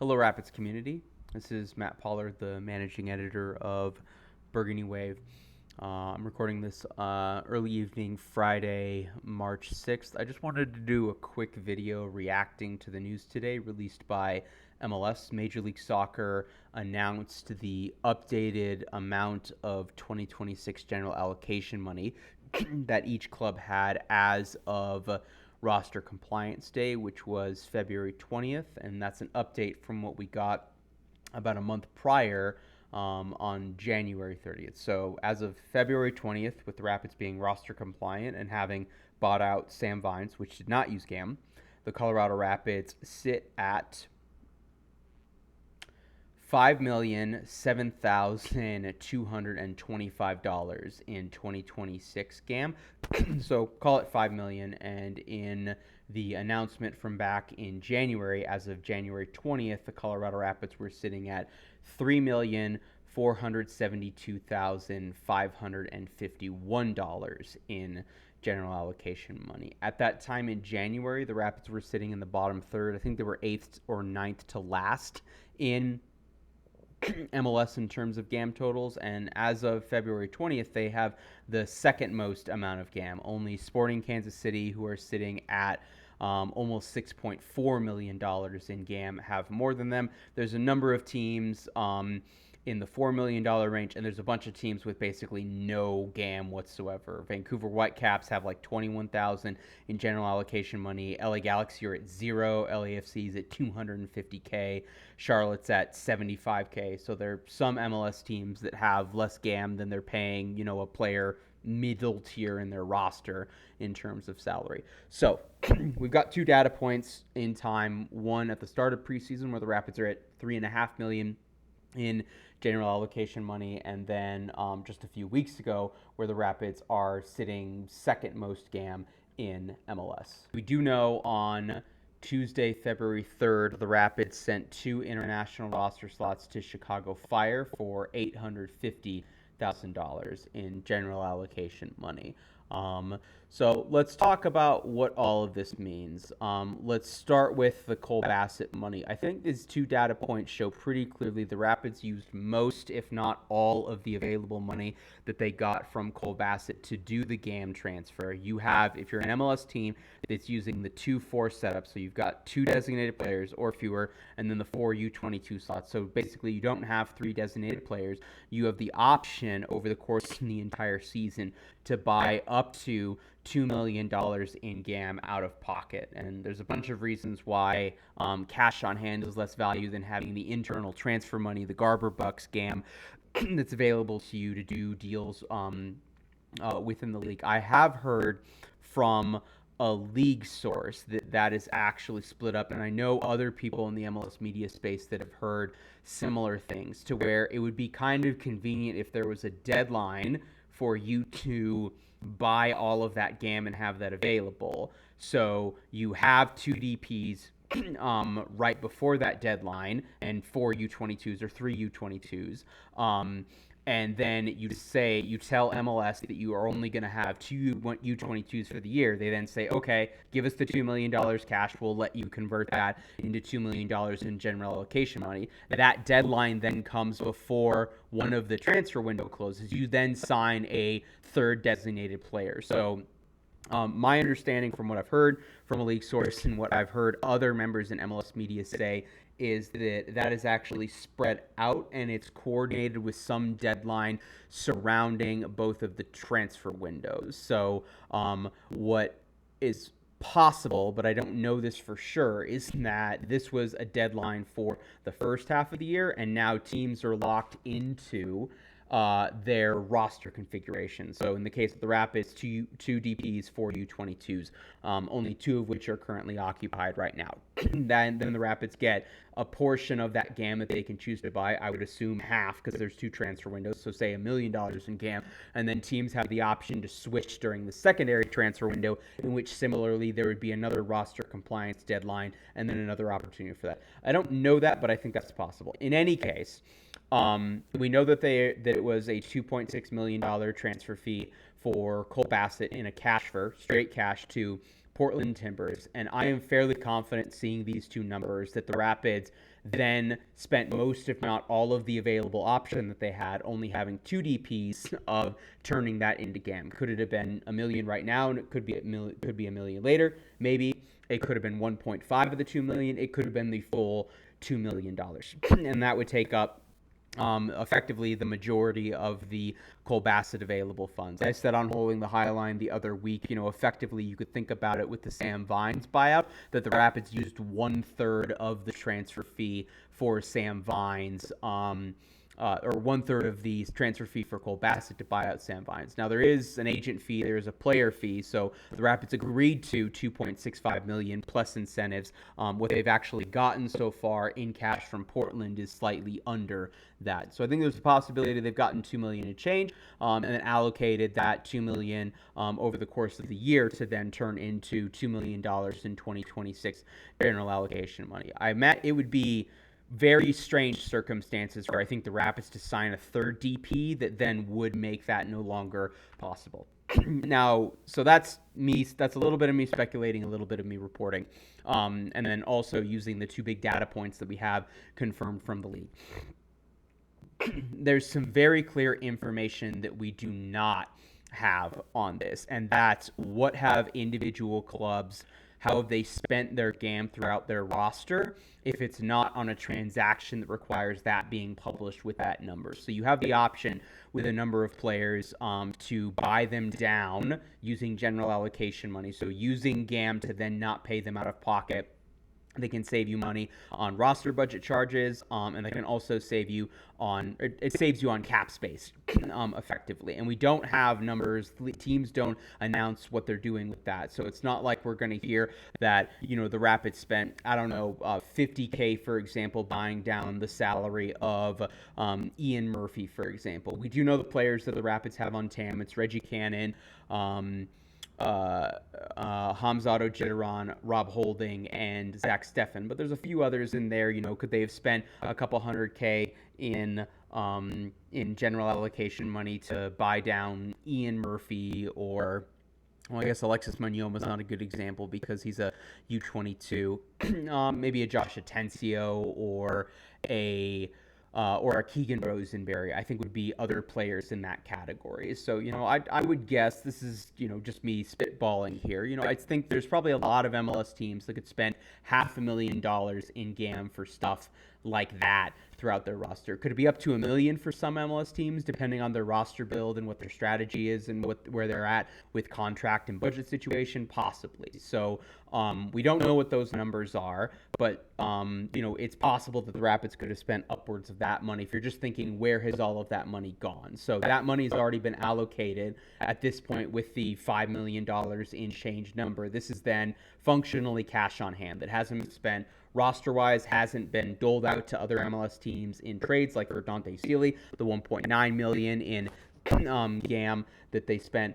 Hello, Rapids community. This is Matt Pollard, the managing editor of Burgundy Wave. I'm recording this early evening, Friday, March 6th. I just wanted to do a quick video reacting to the news today released by MLS. Major League Soccer announced the updated amount of 2026 general allocation money that each club had as of roster compliance day, which was February 20th, and that's an update from what we got about a month prior on January 30th. So as of February 20th, with the Rapids being roster compliant and having bought out Sam Vines, which did not use GAM, the Colorado Rapids sit at $5,007,225 in 2026 GAM. So call it $5 million. And in the announcement from back in January, as of January 20th, the Colorado Rapids were sitting at $3,472,551 in general allocation money. At that time in January, the Rapids were sitting in the bottom third. I think they were 8th or 9th to last in MLS in terms of GAM totals, and as of February 20th, they have the second most amount of GAM. Only Sporting Kansas City, who are sitting at almost $6.4 million in GAM, have more than them. There's a number of teams in the $4 million range, and there's a bunch of teams with basically no GAM whatsoever. Vancouver Whitecaps have like 21,000 in general allocation money. LA Galaxy are at zero. LAFC is at 250K. Charlotte's at 75K. So there are some MLS teams that have less GAM than they're paying, a player middle tier in their roster in terms of salary. So we've got two data points in time. One at the start of preseason where the Rapids are at $3.5 million in general allocation money, and then just a few weeks ago where the Rapids are sitting second most GAM in MLS. We do know on Tuesday, February 3rd, the Rapids sent 2 international roster slots to Chicago Fire for $850,000 in general allocation money. So let's talk about what all of this means. Let's start with the Cole Bassett money. I think these two data points show pretty clearly the Rapids used most, if not all, of the available money that they got from Cole Bassett to do the GAM transfer. You have, if you're an MLS team that's using the 2-4 setup, so you've got 2 designated players or fewer, and then the 4 U22 slots. So basically, you don't have 3 designated players. You have the option over the course of the entire season to buy up to $2 million in GAM out of pocket. And there's a bunch of reasons why cash on hand is less value than having the internal transfer money, the Garber Bucks GAM, that's available to you to do deals within the league. I have heard from a league source that is actually split up, and I know other people in the MLS media space that have heard similar things, to where it would be kind of convenient if there was a deadline for you to buy all of that GAM and have that available. So you have 2 DPs right before that deadline, and 4 U22s or 3 U22s. And then you tell MLS that you are only going to have 2 U22s for the year. They then say, okay, give us the $2 million cash. We'll let you convert that into $2 million in general allocation money. That deadline then comes before one of the transfer window closes. You then sign a third designated player. So my understanding from what I've heard from a league source and what I've heard other members in MLS media say is that is actually spread out, and it's coordinated with some deadline surrounding both of the transfer windows. So what is possible, but I don't know this for sure, is that this was a deadline for the first half of the year, and now teams are locked into their roster configuration. So in the case of the Rapids, two DPs, 4 U22s, only 2 of which are currently occupied right now. Then the Rapids get a portion of that GAM that they can choose to buy. I would assume half, because there's 2 transfer windows, so say $1 million in GAM. And then teams have the option to switch during the secondary transfer window, in which similarly there would be another roster compliance deadline and then another opportunity for that. I don't know that, but I think that's possible. In any case, we know that it was a $2.6 million transfer fee for Cole Bassett in a straight cash to Portland Timbers, and I am fairly confident seeing these two numbers that the Rapids then spent most, if not all, of the available option that they had, only having 2 DPs of turning that into GAM. Could it have been $1 million right now, and it could be $1 million later? Maybe. It could have been 1.5 of the $2 million. It could have been the full $2 million, and that would take up effectively the majority of the Cole Bassett available funds. I said on Holding the High Line the other week, effectively you could think about it with the Sam Vines buyout, that the Rapids used 1/3 of the transfer fee for Sam Vines, or 1/3 of the transfer fee for Cole Bassett to buy out Sam Vines. Now, there is an agent fee, there is a player fee, so the Rapids agreed to $2.65 million plus incentives. What they've actually gotten so far in cash from Portland is slightly under that. So I think there's a possibility they've gotten $2 million in change, and then allocated that $2 million over the course of the year to then turn into $2 million in 2026 general allocation money. I meant it would be very strange circumstances for, I think, the Rapids to sign a third DP that then would make that no longer possible. Now, so that's me. That's a little bit of me speculating, a little bit of me reporting, and then also using the 2 big data points that we have confirmed from the league. There's some very clear information that we do not have on this, and that's what have individual clubs, how have they spent their GAM throughout their roster if it's not on a transaction that requires that being published with that number. So you have the option with a number of players to buy them down using general allocation money. So using GAM to then not pay them out of pocket. They can save you money on roster budget charges, and they can also save you on, it saves you on cap space, effectively. And we don't have numbers. Teams don't announce what they're doing with that. So it's not like we're going to hear that, the Rapids spent, I don't know, $50K, for example, buying down the salary of Ian Murphy, for example. We do know the players that the Rapids have on TAM. It's Reggie Cannon, Hamzat Ojitiran, Rob Holding, and Zach Steffen. But there's a few others in there. Could they have spent a couple $100K in general allocation money to buy down Ian Murphy, or, well, I guess Alexis Munoz is not a good example because he's a U22. Maybe a Josh Atencio or a Keegan Rosenberry, I think would be other players in that category. So, I would guess, this is, just me spitballing here. I think there's probably a lot of MLS teams that could spend $500,000 in GAM for stuff like that throughout their roster. Could it be up to $1 million for some MLS teams, depending on their roster build and what their strategy is and where they're at with contract and budget situation? Possibly. So we don't know what those numbers are, but it's possible that the Rapids could have spent upwards of that money. If you're just thinking, where has all of that money gone? So that money has already been allocated at this point with the $5 million in change number. This is then functionally cash on hand that hasn't been spent. Roster-wise, hasn't been doled out to other MLS teams in trades, like for Dante Sealy, the $1.9 million in GAM that they spent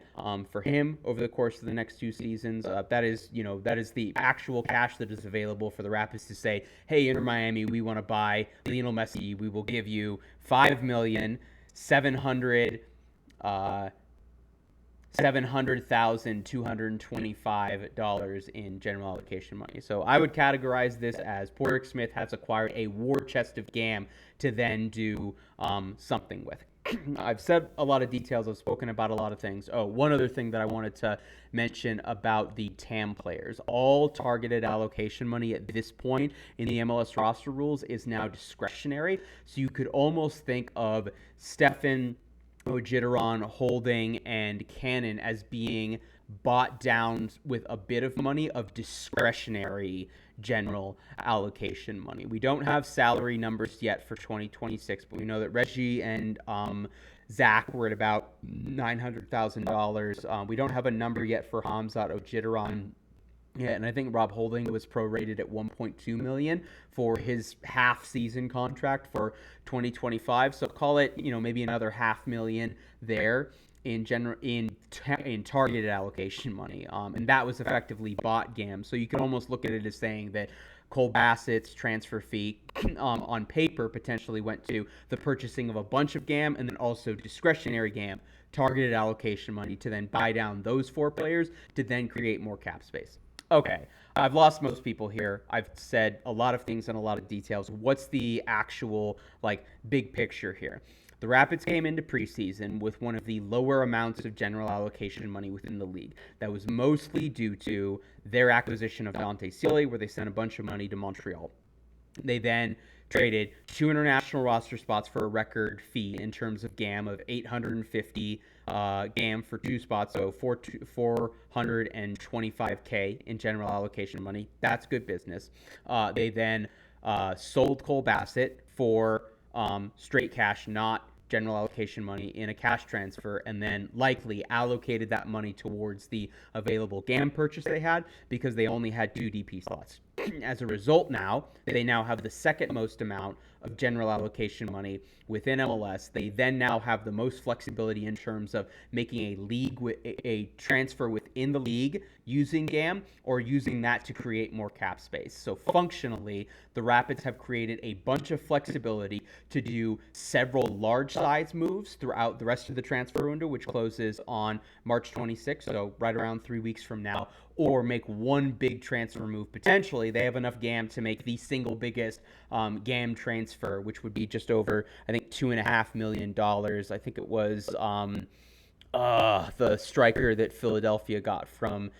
for him over the course of the next 2 seasons. That is the actual cash that is available for the Rapids to say, hey, Inter Miami, we want to buy Lionel Messi. We will give you $700,225 in general allocation money. So I would categorize this as Porter Smith has acquired a war chest of GAM to then do something with. I've said a lot of details. I've spoken about a lot of things. Oh, one other thing that I wanted to mention about the TAM players. All targeted allocation money at this point in the MLS roster rules is now discretionary. So you could almost think of Steffen, Ojitiran, Holding, and Cannon as being bought down with a bit of money of discretionary general allocation money. We don't have salary numbers yet for 2026, but we know that Reggie and Zach were at about $900,000. We don't have a number yet for Hamzat Ojitiran. Yeah, and I think Rob Holding was prorated at $1.2 million for his half-season contract for 2025. So call it, maybe another $500,000 there in targeted allocation money, and that was effectively bought GAM. So you can almost look at it as saying that Cole Bassett's transfer fee on paper potentially went to the purchasing of a bunch of GAM, and then also discretionary GAM, targeted allocation money to then buy down those 4 players to then create more cap space. Okay. I've lost most people here. I've said a lot of things and a lot of details. What's the actual, like, big picture here? The Rapids came into preseason with one of the lower amounts of general allocation money within the league. That was mostly due to their acquisition of Dante Sealy, where they sent a bunch of money to Montreal. They then traded 2 international roster spots for a record fee in terms of GAM of 850 GAM for 2 spots, so 425K in general allocation money. That's good business. They then sold Cole Bassett for straight cash, not general allocation money, in a cash transfer, and then likely allocated that money towards the available GAM purchase they had because they only had 2 DP slots. As a result, they now have the second most amount of general allocation money within MLS. They then now have the most flexibility in terms of making a transfer within the league using GAM or using that to create more cap space. So functionally, the Rapids have created a bunch of flexibility to do several large size moves throughout the rest of the transfer window, which closes on March 26th, so right around 3 weeks from now, or make one big transfer move. Potentially, they have enough GAM to make the single biggest GAM transfer, which would be just over, I think, $2.5 million. I think it was the striker that Philadelphia got from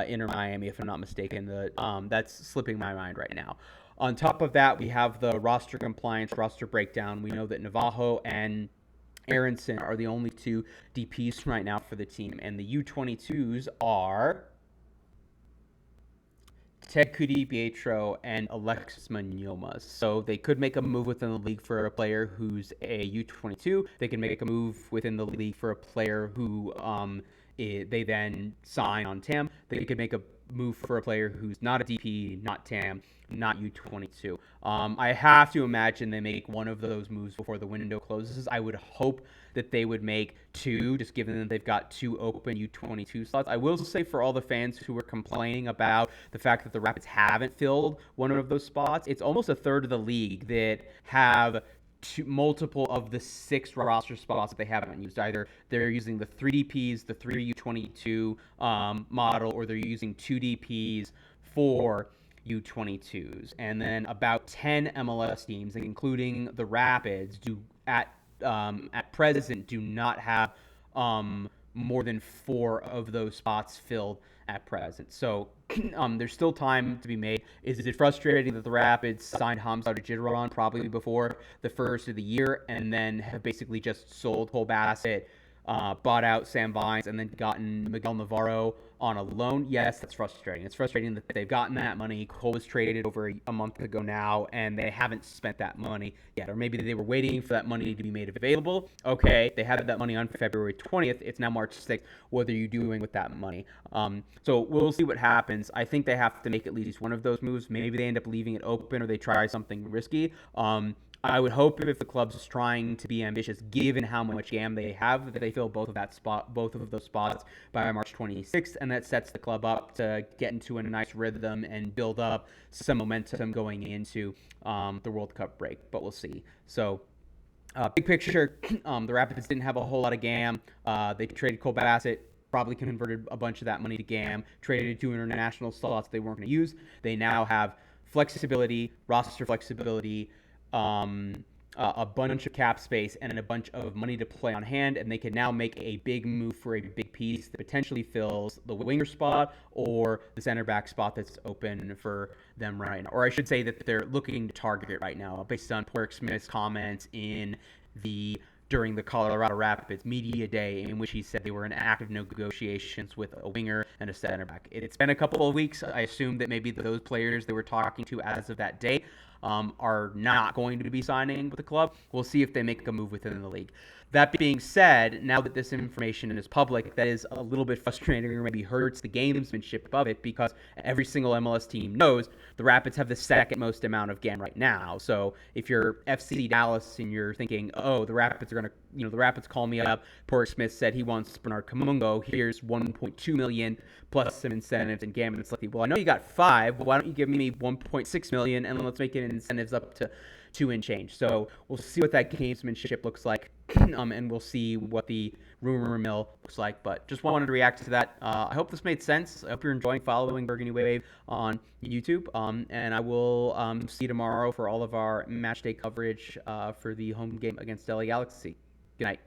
Inter Miami, if I'm not mistaken. That's slipping my mind right now. On top of that, we have the roster compliance, roster breakdown. We know that Navajo and Aronson are the only 2 DPs right now for the team, and the U22s are Ted Kudi-Pietro and Alexis Manyomas. So they could make a move within the league for a player who's a U22. They can make a move within the league for a player who they then sign on TAM. They could make a move for a player who's not a DP, not TAM, not U22. I have to imagine they make one of those moves before the window closes. I would hope that they would make 2, just given that they've got 2 open U22 slots. I will say, for all the fans who were complaining about the fact that the Rapids haven't filled one of those spots, it's almost a third of the league that have multiple of the 6 roster spots that they haven't used. Either they're using the 3 DPs, the 3 U22 model, or they're using 2 DPs for U22s. And then about 10 MLS teams, including the Rapids, at present do not have more than 4 of those spots filled at present. So there's still time to be made. Is it frustrating that the Rapids signed Hamza Jidaron probably before the first of the year and then have basically just sold Cole Bassett, bought out Sam Vines, and then gotten Miguel Navarro on a loan? Yes, that's frustrating. It's frustrating that they've gotten that money. Cole was traded over a month ago now, and they haven't spent that money yet. Or maybe they were waiting for that money to be made available. Okay, they had that money on February 20th. It's now March 6th. What are you doing with that money? So we'll see what happens. I think they have to make at least one of those moves. Maybe they end up leaving it open or they try something risky. I would hope if the club's trying to be ambitious, given how much GAM they have, that they fill both of those spots by March 26th, and that sets the club up to get into a nice rhythm and build up some momentum going into the World Cup break. But we'll see. So, big picture, the Rapids didn't have a whole lot of GAM. They traded Cole Bassett. Probably converted a bunch of that money to GAM, traded 2 international slots they weren't going to use. They now have flexibility, roster flexibility, a bunch of cap space, and a bunch of money to play on hand, and they can now make a big move for a big piece that potentially fills the winger spot or the center back spot that's open for them right now. Or I should say that they're looking to target it right now, based on Pork Smith's comments during the Colorado Rapids media day, in which he said they were in active negotiations with a winger and a center back. It's been a couple of weeks. I assume that maybe those players they were talking to as of that day are not going to be signing with the club. We'll see if they make a move within the league. That being said, now that this information is public, that is a little bit frustrating or maybe hurts the gamesmanship of it, because every single MLS team knows the Rapids have the second most amount of GAM right now. So if you're FC Dallas and you're thinking, oh, the Rapids are going to, the Rapids call me up, Pork Smith said he wants Bernard Kamungo, here's $1.2 million plus some incentives and GAM, and it's like, well, I know you got 5, why don't you give me $1.6 million and let's make it incentives up to 2 and change. So we'll see what that gamesmanship looks like and we'll see what the rumor mill looks like. But just wanted to react to that. I hope this made sense. I hope you're enjoying following Burgundy Wave on YouTube. And I will see you tomorrow for all of our match day coverage for the home game against LA Galaxy. Good night.